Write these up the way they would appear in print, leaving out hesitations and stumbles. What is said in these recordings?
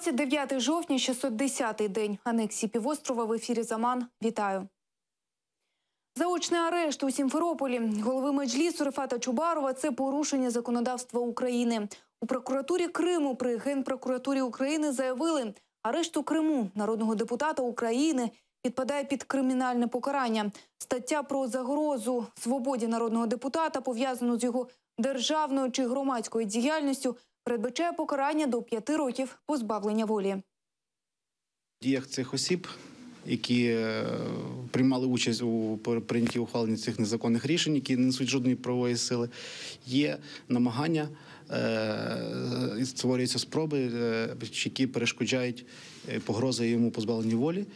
29 жовтня, 610-й день анексії півострова. В ефірі «Заман». Вітаю. Заочний арешт у Сімферополі голови Меджлісу Рефата Чубарова – це порушення законодавства України. У прокуратурі Криму при Генпрокуратурі України заявили, арешт у Криму народного депутата України підпадає під кримінальне покарання. Стаття про загрозу свободі народного депутата, пов'язану з його державною чи громадською діяльністю, передбачає покарання до 5 років позбавлення волі. В діях цих осіб, які приймали участь у прийнятті ухваленні цих незаконних рішень, які не несуть жодної правової сили, є намагання, створюються спроби, які перешкоджають погрози йому позбавлення волі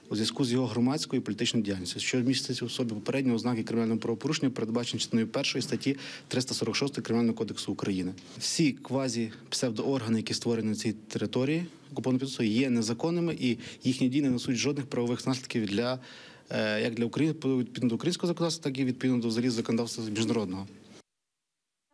у зв'язку з його громадською і політичною діяльністю, що містить у собі попередні ознаки кримінального правопорушення, передбачені частиною 1 статті 346 Кримінального кодексу України. Всі квазі-псевдооргани, які створені на цій території окупованого півострова, є незаконними, і їхні дії не несуть жодних правових наслідків як для України, відповідно до українського законодавства, так і відповідно до взагалі законодавства міжнародного.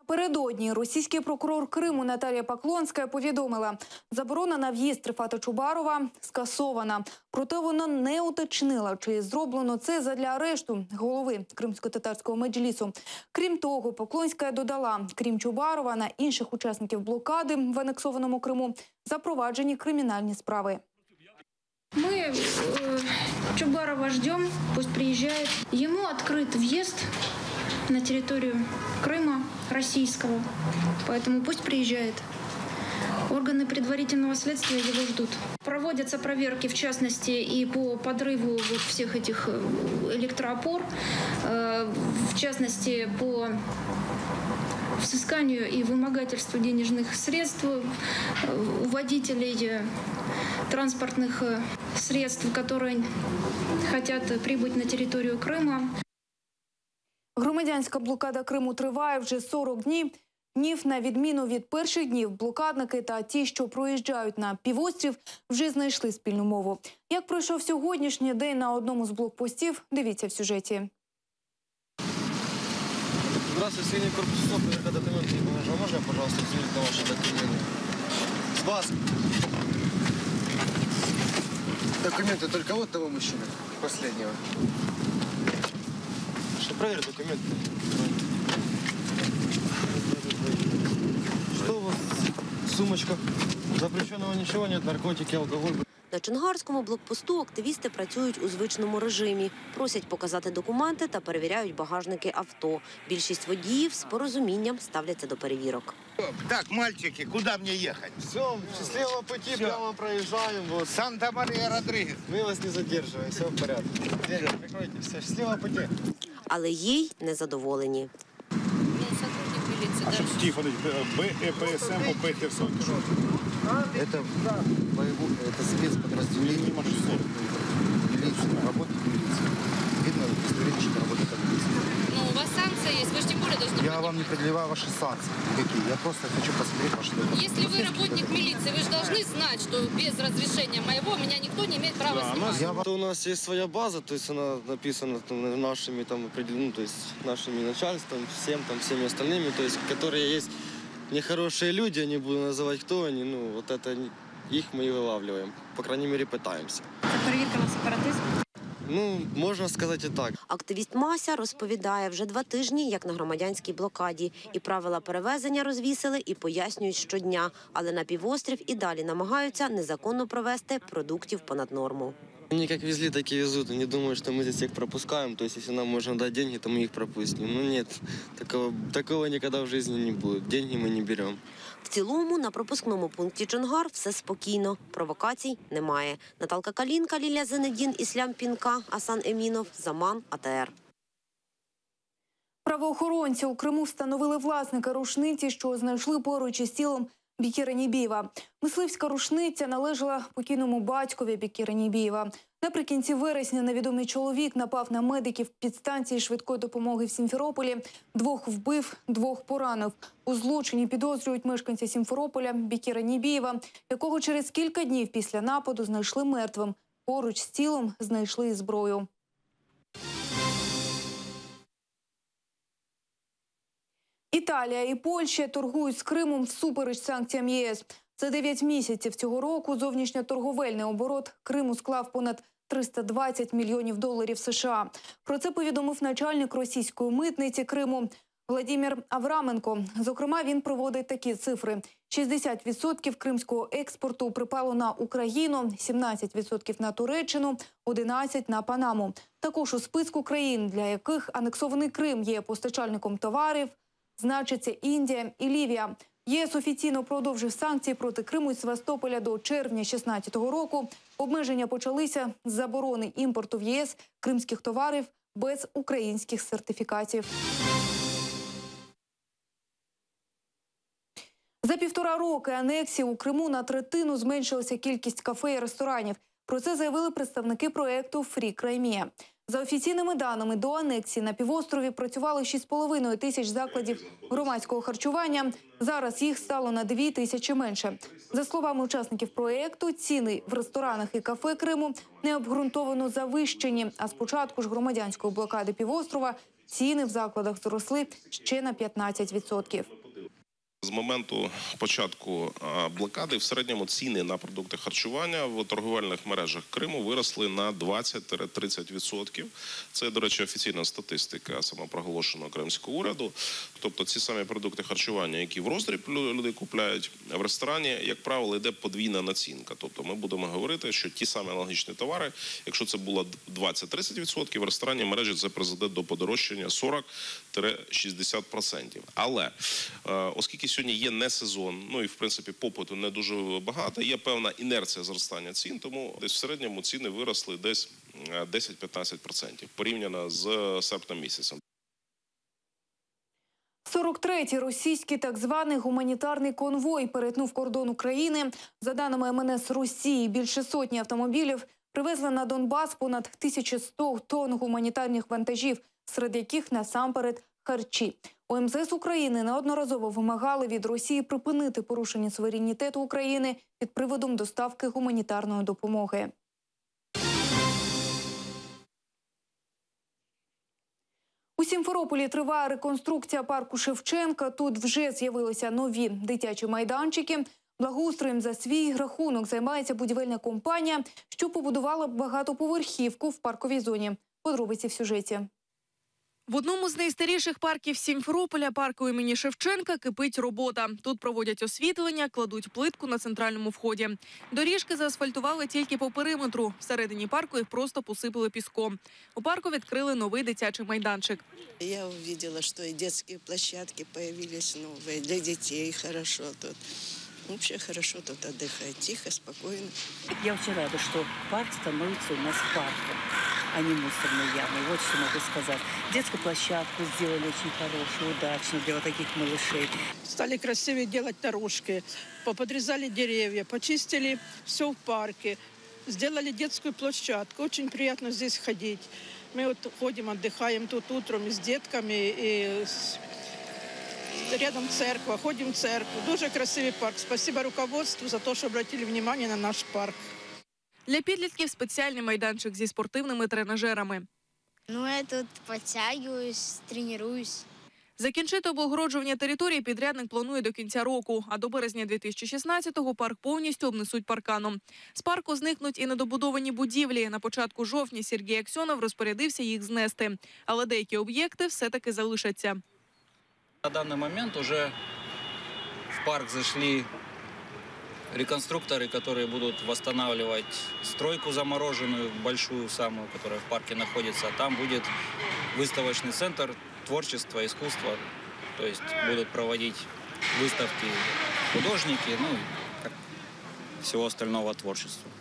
Напередодні російський прокурор Криму Наталія Поклонська повідомила, заборона на в'їзд Рефата Чубарова скасована. Проте вона не уточнила, чи зроблено це задля арешту голови кримсько-татарського меджлісу. Крім того, Поклонська додала, крім Чубарова, на інших учасників блокади в анексованому Криму запроваджені кримінальні справи. Мы Чубарова ждем, пусть приезжает. Ему открыт въезд на территорию Крыма российского, поэтому пусть приезжает. Органы предварительного следствия его ждут. Проводятся проверки, в частности, и по подрыву всех этих электроопор, в частности, по взысканию и вымогательству денежных средств у водителей транспортных средств, которые хотят прибыть на территорию Крыма. Громадянська блокада Криму триває вже 40 днів. На відміну від перших днів, блокадники та ті, що проїжджають на півострів, вже знайшли спільну мову. Як пройшов сьогоднішній день на одному з блокпостів, дивіться в сюжеті. Здравствуйте, сильный корпус СОП, проверка документов. Можно, пожалуйста, взять на ваши документы? С вас. Документы только вот того мужчины, последнего. Что, проверь документы. Что у вас? Сумочка. Запрещенного ничего нет, наркотики, алкоголь. На Чонгарському блокпосту активісти працюють у звичному режимі. Просять показати документи та перевіряють багажники авто. Більшість водіїв з порозумінням ставляться до перевірок. Так, мальчики, куда мне ехать? Все, счастливого пути, прямо проезжаем. Вот. Санта-Мария-Родригес. Мы вас не задерживаем, все в порядке. Дверь прикройте, все, счастливого пути. Але їй незадоволені. Тихо, БЭПСМ ОП Херсон. Это спецподразделение милиции, работает милиция. Видно, удостоверение, что работает милиция. Ну, у вас санкция есть, вы же тем более должны... Я вам не предъявляю ваши санкции никакие. Я просто хочу посмотреть ваши документы. Если вы работник милиции, вы же должны знать, что без разрешения моего меня никто не имеет права снимать. У нас есть своя база, то есть она написана там, нашими там определенными, то есть нашими начальством, всеми остальными, то есть которые есть нехорошие люди, я не буду называть, кто они, ну вот это их мы и вылавливаем, по крайней мере пытаемся. Проверка на сепаратизм. Ну, можна сказати і так. Активіст Мася розповідає, вже 2 тижні, як на громадянській блокаді. І правила перевезення розвісили, і пояснюють щодня. Але на півострів і далі намагаються незаконно провезти продуктів понад норму. Они как везли, так и везут. Они думают, что мы здесь их пропускаем. То есть, если нам можно дать деньги, то мы их пропустим. Ну нет, такого никогда в жизни не будет. Деньги мы не берем. В цілому, на пропускному пункті Чонгар все спокійно. Провокацій немає. Наталка Калінка, Лілія Зенедін, Іслям Пінка, Асан Емінов, Заман, АТР. Правоохоронці у Криму встановили власника рушниці, що знайшли поруч із тілом Бекіра Нібієва. Мисливська рушниця належала покійному батькові Бекіра Нібієва. Наприкінці вересня невідомий чоловік напав на медиків підстанції швидкої допомоги в Сімферополі. 2 вбив, 2 поранив. У злочині підозрюють мешканця Сімферополя Бекіра Нібієва, якого через кілька днів після нападу знайшли мертвим. Поруч з тілом знайшли і зброю. Італія і Польща торгують з Кримом всупереч санкціям ЄС. За 9 місяців цього року зовнішньоторговельний оборот Криму склав понад 320 мільйонів доларів США. Про це повідомив начальник російської митниці Криму Владимир Авраменко. Зокрема, він проводить такі цифри. 60% кримського експорту припало на Україну, 17% на Туреччину, 11% на Панаму. Також у списку країн, для яких анексований Крим є постачальником товарів, значиться Індія і Лівія. ЄС офіційно продовжив санкції проти Криму і Севастополя до червня 2016 року. Обмеження почалися з заборони імпорту в ЄС кримських товарів без українських сертифікатів. За 1,5 роки анексії у Криму на третину зменшилася кількість кафе і ресторанів. Про це заявили представники проєкту «Фрі Краймія». За офіційними даними, до анексії на півострові працювали 6,5 тисяч закладів громадського харчування. Зараз їх стало на 2 тисячі менше. За словами учасників проєкту, ціни в ресторанах і кафе Криму необґрунтовано завищені. А з початку ж громадянської блокади півострова ціни в закладах зросли ще на 15%. З моменту початку блокади в середньому ціни на продукти харчування в торговельних мережах Криму виросли на 20-30%. Це, до речі, офіційна статистика самопроголошеного кримського уряду. Тобто ці самі продукти харчування, які в роздріб люди купляють, в ресторані, як правило, йде подвійна націнка. Тобто ми будемо говорити, що ті самі аналогічні товари, якщо це було 20-30%, в ресторані мережі це призведе до подорожчання 40-60%. Але оскільки сьогодні є не сезон, ну і в принципі попиту не дуже багато, є певна інерція зростання цін, тому десь в середньому ціни виросли десь 10-15% порівняно з серпнем місяцем. 43-й російський так званий гуманітарний конвой перетнув кордон України. За даними МНС Росії, більше сотні автомобілів привезли на Донбас понад 1100 тонн гуманітарних вантажів, серед яких насамперед харчі. У МЗС України неодноразово вимагали від Росії припинити порушення суверенітету України під приводом доставки гуманітарної допомоги. У Сімферополі триває реконструкція парку Шевченка. Тут вже з'явилися нові дитячі майданчики. Благоустроєм за свій рахунок займається будівельна компанія, що побудувала багатоповерхівку в парковій зоні. Подробиці в сюжеті. В одному з найстаріших парків Сімферополя, парку імені Шевченка, кипить робота. Тут проводять освітлення, кладуть плитку на центральному вході. Доріжки заасфальтували тільки по периметру. Всередині парку їх просто посипали піском. У парку відкрили новий дитячий майданчик. Я побачила, що і дитячі площадки з'явилися нові для дітей. Хорошо тут. Вообще хорошо тут отдыхать, тихо, спокойно. Я очень рада, что парк становится у нас парком, а не мусорной ямой. Вот что могу сказать. Детскую площадку сделали очень хорошую, удачную для вот таких малышей. Стали красивее делать дорожки, поподрезали деревья, почистили все в парке, сделали детскую площадку. Очень приятно здесь ходить. Мы вот ходим, отдыхаем тут утром с детками и рядом церква, ходим в церкву. Дуже красивий парк. Спасибо руководству за те, що обратили увагу на наш парк. Для підлітків спеціальний майданчик зі спортивними тренажерами. Я тут підтягуюсь, тренуюсь. Закінчити облагороджування території підрядник планує до кінця року, а до березня 2016-го парк повністю обнесуть парканом. З парку зникнуть і недобудовані будівлі. На початку жовтня Сергій Аксьонов розпорядився їх знести. Але деякі об'єкти все-таки залишаться. На данный момент уже в парк зашли реконструкторы, которые будут восстанавливать стройку замороженную, большую самую, которая в парке находится. Там будет выставочный центр творчества, искусства. То есть будут проводить выставки художники, ну и всего остального творчества.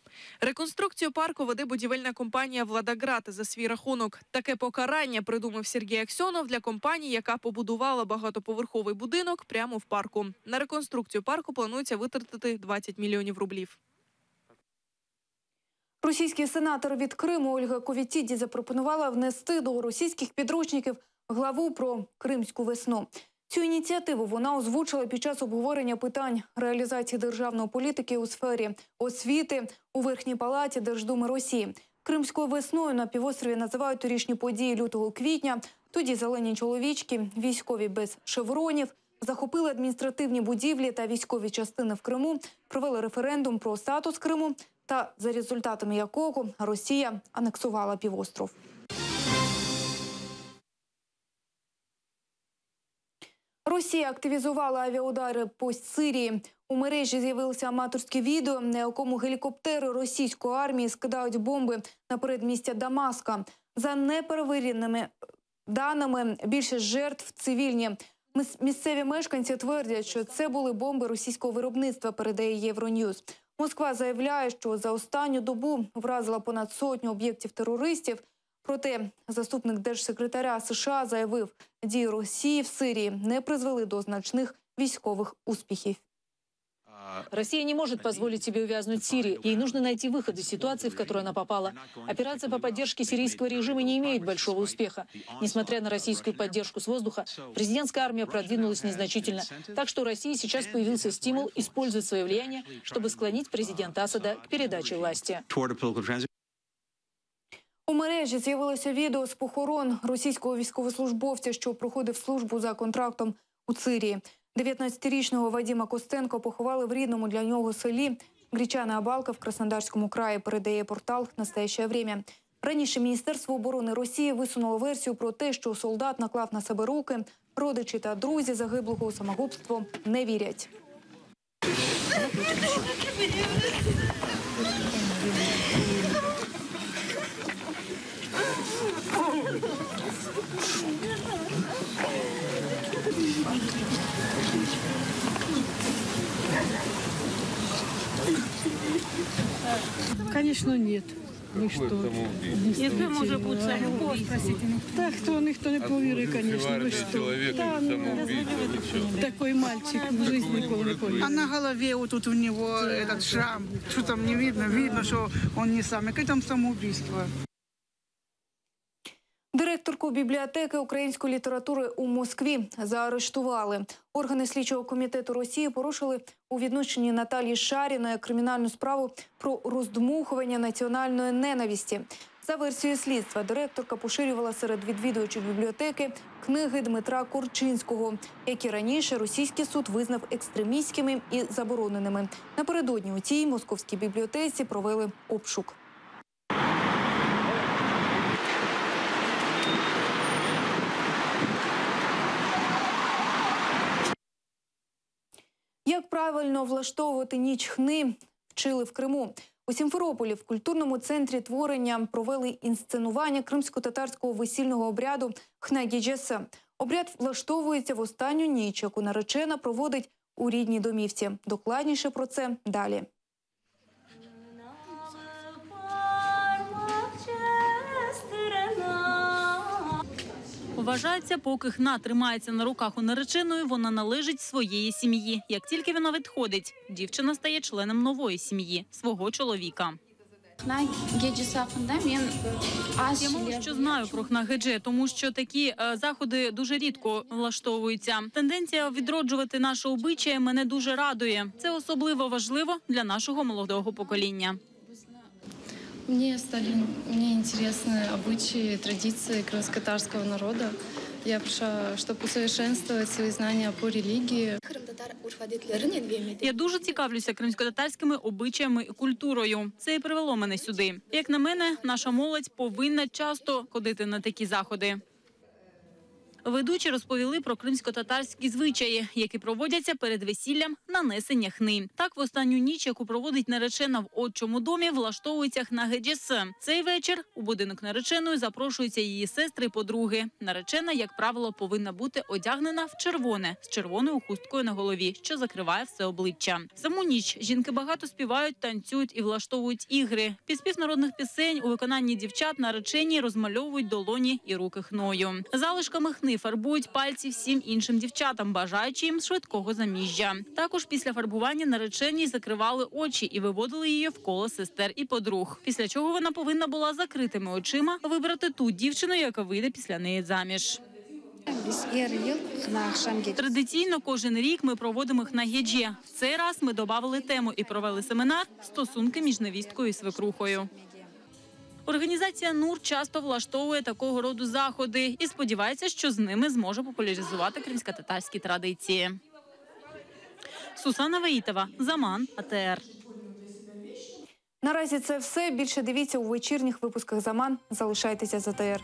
Реконструкцію парку веде будівельна компанія «Владаград» за свій рахунок. Таке покарання придумав Сергій Аксьонов для компанії, яка побудувала багатоповерховий будинок прямо в парку. На реконструкцію парку планується витратити 20 мільйонів рублів. Російський сенатор від Криму Ольга Ковітіді запропонувала внести до російських підручників главу про Кримську весну. Цю ініціативу вона озвучила під час обговорення питань реалізації державної політики у сфері освіти у Верхній палаті Держдуми Росії. Кримською весною на півострові називають торішні події лютого-квітня. Тоді зелені чоловічки, військові без шевронів, захопили адміністративні будівлі та військові частини в Криму, провели референдум про статус Криму та за результатами якого Росія анексувала півостров. Росія активізувала авіаудари по Сирії. У мережі з'явилося аматорське відео, на якому гелікоптери російської армії скидають бомби на передмістя Дамаска. За неперевіреними даними, більшість жертв цивільні. Місцеві мешканці твердять, що це були бомби російського виробництва, передає Євроньюз. Москва заявляє, що за останню добу вразила понад 100 об'єктів терористів. Проте заступник держсекретаря США заявив, дії Росії в Сирії не призвели до значних військових успіхів. Россия не может позволить себе увязнуть в Сирии. Ей нужно найти выход из ситуации, в которую она попала. Операция по поддержке сирийского режима не имеет большого успеха. Несмотря на российскую поддержку с воздуха, президентская армия продвинулась незначительно. Так что у России сейчас появился стимул использовать свое влияние, чтобы склонить президента Асада к передаче власти. У мережі з'явилося відео з похорон російського військовослужбовця, що проходив службу за контрактом у Сирії. 19-річного Вадима Костенко поховали в рідному для нього селі Гречана Балка в Краснодарському краї, передає портал «Настоящее время». Раніше Міністерство оборони Росії висунуло версію про те, що солдат наклав на себе руки. Родичі та друзі загиблого у самогубство не вірять. Конечно, нет. Ви що? Яке може бути самоубийство? Так, ніхто не повірить, звісно. Ви що? Такой мальчик в житті ніколи не повірить. А на голове вот тут у него этот шрам. Что там не видно? Видно, что он не сам. Какое там самоубийство? Директорку бібліотеки української літератури у Москві заарештували. Органи слідчого комітету Росії порушили у відношенні Наталії Шаріної кримінальну справу про роздмухування національної ненависті. За версією слідства, директорка поширювала серед відвідувачів бібліотеки книги Дмитра Корчинського, які раніше російський суд визнав екстремістськими і забороненими. Напередодні у цій московській бібліотеці провели обшук. Як правильно влаштовувати ніч хни, вчили в Криму. У Сімферополі в культурному центрі творення провели інсценування кримсько-татарського весільного обряду «Хна-геджеса». Обряд влаштовується в останню ніч, яку наречена проводить у рідній домівці. Докладніше про це далі. Вважається, поки хна тримається на руках у нареченої, вона належить своєї сім'ї. Як тільки вона відходить, дівчина стає членом нової сім'ї – свого чоловіка. Я мало що знаю про хна-гедже, тому що такі заходи дуже рідко влаштовуються. Тенденція відроджувати наше обичаї мене дуже радує. Це особливо важливо для нашого молодого покоління. Мне интересны обычаи, традиции крымско-татарского народа. Я пришла, чтобы усовершенствовать свои знания по религии. Я дуже цікавлюся кримсько-татарськими обичаями і культурою. Це і привело мене сюди. Як на мене, наша молодь повинна часто ходити на такі заходи. Ведучі розповіли про кримсько-татарські звичаї, які проводяться перед весіллям нанесення хни. Так, в останню ніч, яку проводить наречена в отчому домі, влаштовується хна-геджеса. Цей вечір у будинок нареченої запрошуються її сестри і подруги. Наречена, як правило, повинна бути одягнена в червоне, з червоною хусткою на голові, що закриває все обличчя. Саму ніч жінки багато співають, танцюють і влаштовують ігри. Під спів народних пісень у виконанні дівчат наречені розмальовують долоні і руки хною. Залишками хни фарбують пальці всім іншим дівчатам, бажаючи їм швидкого заміжжя. Також після фарбування нареченій закривали очі і виводили її в коло сестер і подруг. Після чого вона повинна була закритими очима вибрати ту дівчину, яка вийде після неї заміж. Традиційно кожен рік ми проводимо хна-гедже. В цей раз ми додали тему і провели семінар «Стосунки між невісткою і свекрухою». Організація НУР часто влаштовує такого роду заходи і сподівається, що з ними зможе популяризувати кримськотатарські традиції. Сусана Ваїтова, Заман, АТР. Наразі це все. Більше дивіться у вечірніх випусках «Заман». Залишайтеся з АТР.